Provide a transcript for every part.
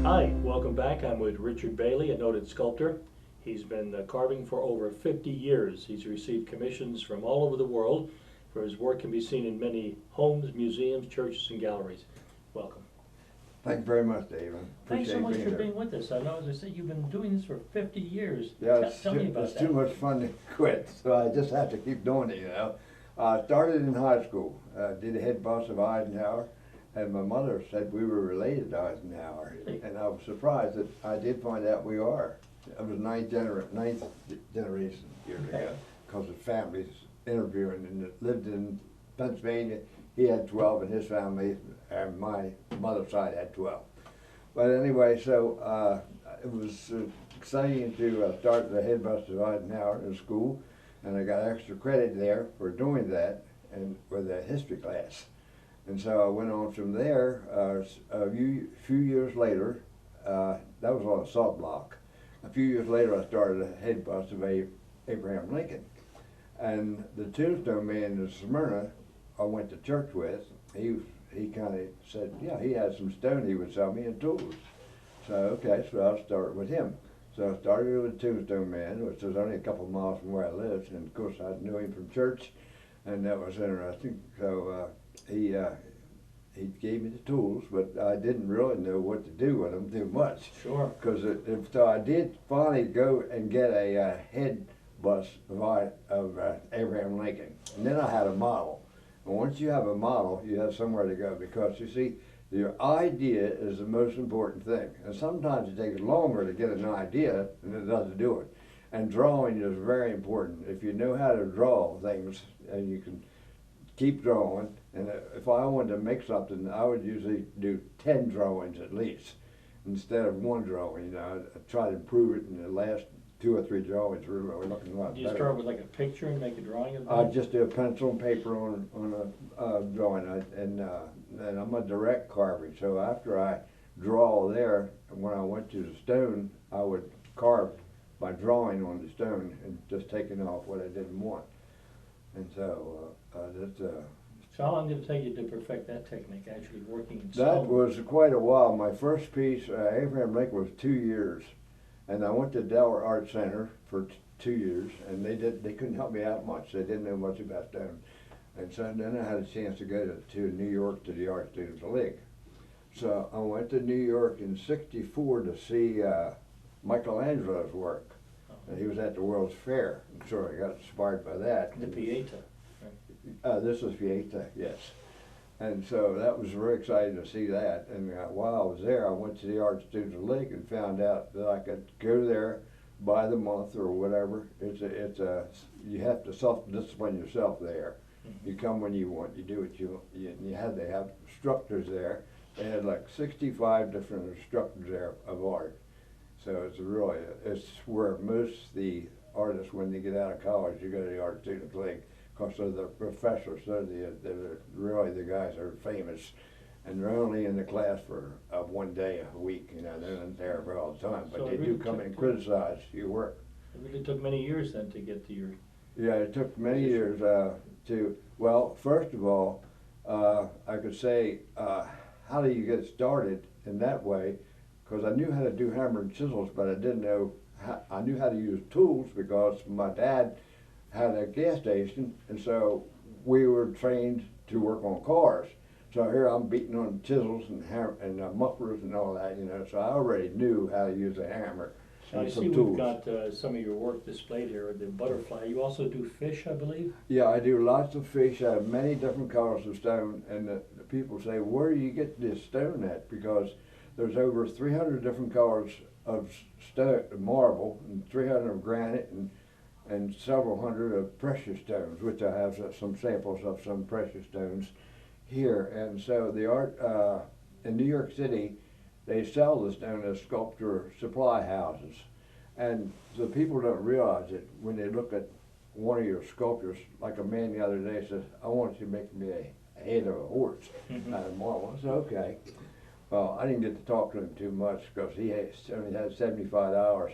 Hi, welcome back. I'm with Richard Bailey, a noted sculptor. He's been carving for over 50 years. He's received commissions from all over the world, for his work can be seen in many homes, museums, churches, and galleries. Welcome. Thank you very much, David. Thanks so much for here. being with us. I know, as I said, you've been doing this for 50 years. Yeah, Tell me about it's that. too much fun to quit, so I just have to keep doing it, you know. I started in high school, did a head bust of Eisenhower, and my mother said we were related to Eisenhower. Really? And I was surprised that I did find out we are. I was ninth generation years ago, because of families interviewing, and lived in Pennsylvania. He had 12 in his family, and my mother's side had 12. But anyway, so it was exciting to start the head bust of Eisenhower in school, and I got extra credit there for doing that, and with a history class. And so I went on from there. A few years later, that was on a salt block. A few years later, I started a head bust of Abraham Lincoln. And the tombstone man in Smyrna, I went to church with, he kind of said, yeah, he had some stone he would sell me and tools. So, okay, so I'll start with him. So I started with the tombstone man, which was only a couple of miles from where I lived, and of course I knew him from church, and that was interesting. So he gave me the tools, but I didn't really know what to do with them too much. Sure. Because so I did finally go and get a head bust of Abraham Lincoln, and then I had a model. And once you have a model, you have somewhere to go, because you see, your idea is the most important thing. And sometimes it takes longer to get an idea than it does to do it. And drawing is very important. If you know how to draw things, and you can keep drawing, and if I wanted to make something, I would usually do 10 drawings at least, instead of one drawing. You know, I try to improve it in the last 2 or 3 drawings. We're looking a lot Do you better. start with like a picture and make a drawing of I that? just do a pencil and paper on a drawing, and I'm a direct carving. So after I draw there, when I went to the stone, I would carve by drawing on the stone and just taking off what I didn't want. And so that's. So how long did it take you to perfect that technique, actually working in That stone? was quite a while. My first piece, Abraham Lincoln, was 2 years, and I went to Delaware Art Center for 2 years, and they couldn't help me out much. They didn't know much about stone, and so then I had a chance to go to New York to the Art Students League. So I went to New York in '64 to see Michelangelo's work, and he was at the World's Fair. I'm sure I got inspired by that. The Pieta. This was Pieta, yes. And so that was very exciting to see that. And while I was there, I went to the Art Students League and found out that I could go there by the month or whatever. You have to self-discipline yourself there. Mm-hmm. You come when you want, you do what you want. You had to have instructors there. They had like 65 different instructors there of art. So it's where most of the artists, when they get out of college, you go to the Art Students League. Because they're the professors, they're really the guys that are famous, and they're only in the class for 1 day a week. You know, they're not there for all the time, but So they it really do come took- and criticize your work. It really took many years then to get to your... Yeah, it took many years well, first of all, I could say, how do you get started in that way? Because I knew how to do hammer and chisels, but I didn't know I knew how to use tools, because my dad had a gas station, and so we were trained to work on cars. So here I'm beating on chisels and mufflers and all that, you know. So I already knew how to use a hammer So I and see some we've tools. got some of your work displayed here, the butterfly. You also do fish, I believe? Yeah, I do lots of fish. I have many different colors of stone, and the people say, where do you get this stone at? Because there's over 300 different colors of stone, marble, and 300 of granite, and several hundred of precious stones, which I have some samples of some precious stones here. And so the art in New York City, they sell the stone as sculptor supply houses. And the people don't realize it when they look at one of your sculptures. Like a man the other day says, I want you to make me a head of a horse out of marble. I said, okay. Well, I didn't get to talk to him too much, because he only had 75 hours.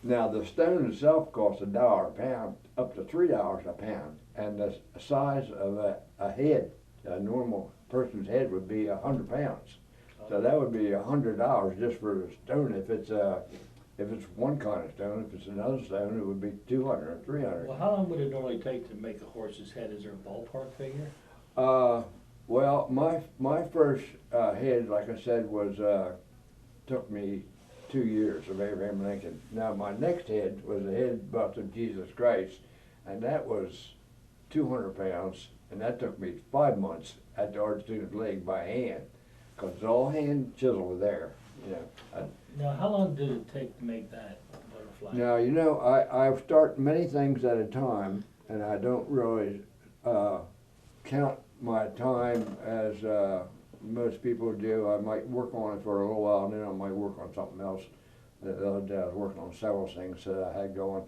Now, the stone itself costs $1 a pound, up to $3 a pound, and the size of a head, a normal person's head, would be 100 pounds. So that would be $100 just for the stone. If it's one kind of stone, if it's another stone, it would be 200 or 300. Well, how long would it normally take to make a horse's head? Is there a ballpark figure? Well, my first head, like I said, took me 2 years of Abraham Lincoln. Now my next head was a head bust of Jesus Christ, and that was 200 pounds, and that took me 5 months at the art student leg by hand, because it's all hand chiseled there. You know. Now, how long did it take to make that butterfly? Now, you know, I start many things at a time, and I don't really count my time as most people do. I might work on it for a little while, and then I might work on something else. The other day I was working on several things that I had going.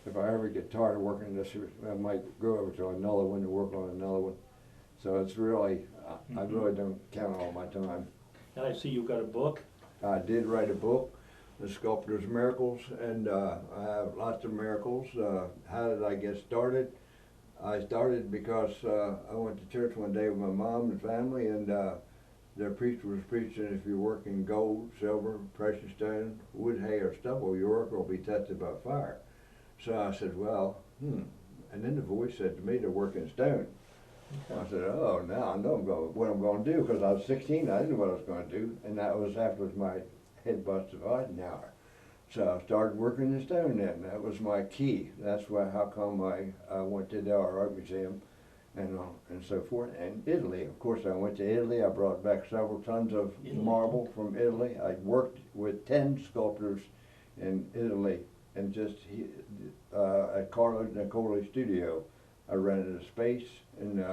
If I ever get tired of working this, I might go over to another one to work on another one. So it's really, I really don't count all my time. And I see you've got a book. I did write a book, The Sculptor's Miracles, and I have lots of miracles. How did I get started? I started because I went to church one day with my mom and family, and their preacher was preaching, if you work in gold, silver, precious stone, wood, hay, or stubble, your work will be tested by fire. So I said, well, And then the voice said to me to work in stone. Okay. I said, oh, now I know what I'm going to do, because I was 16, I didn't know what I was going to do, and that was after my head bust of Eisenhower. So I started working in stone then. That was my key. That's how come I went to the Delaware Art Museum and so forth. And Italy, of course, I went to Italy. I brought back several tons of marble from Italy. I worked with 10 sculptors in Italy, and just at Carlo Nicoli's studio. I rented a space, and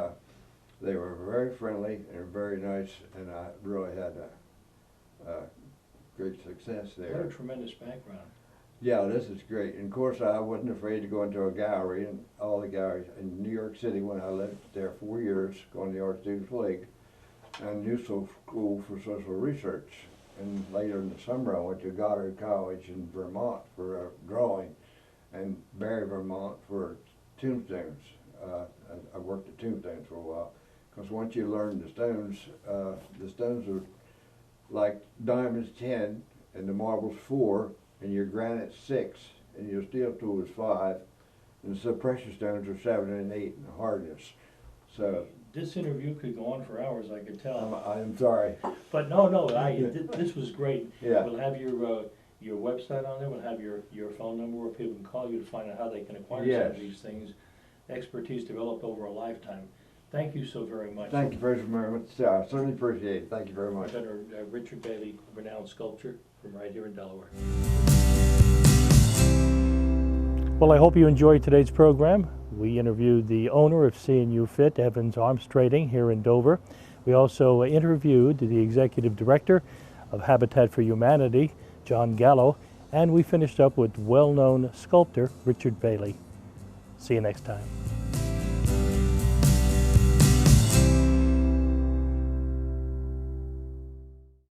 they were very friendly and very nice, and I really had a great success there. What a tremendous background. Yeah, this is great. And of course, I wasn't afraid to go into a gallery, and all the galleries in New York City when I lived there 4 years, going to the Art Students League, and Newsel School for Social Research. And later in the summer, I went to Goddard College in Vermont for drawing, and Barry, Vermont for tombstones. I worked at tombstones for a while, because once you learn the stones are like diamonds 10, and the marble's 4, and your granite's 6, and your steel tool is 5, and so precious stones are 7 and 8 in hardness. So this interview could go on for hours, I could tell. I'm sorry. But no, this was great. Yeah. We'll have your website on there. We'll have your phone number where people can call you to find out how they can acquire some of these things. Expertise developed over a lifetime. Thank you so very much. Thank you very much. I certainly appreciate it. Thank you very much. Senator Richard Bailey, renowned sculptor from right here in Delaware. Well, I hope you enjoyed today's program. We interviewed the owner of C&U Fit, Evans Arms Trading, here in Dover. We also interviewed the executive director of Habitat for Humanity, John Gallo, and we finished up with well-known sculptor Richard Bailey. See you next time.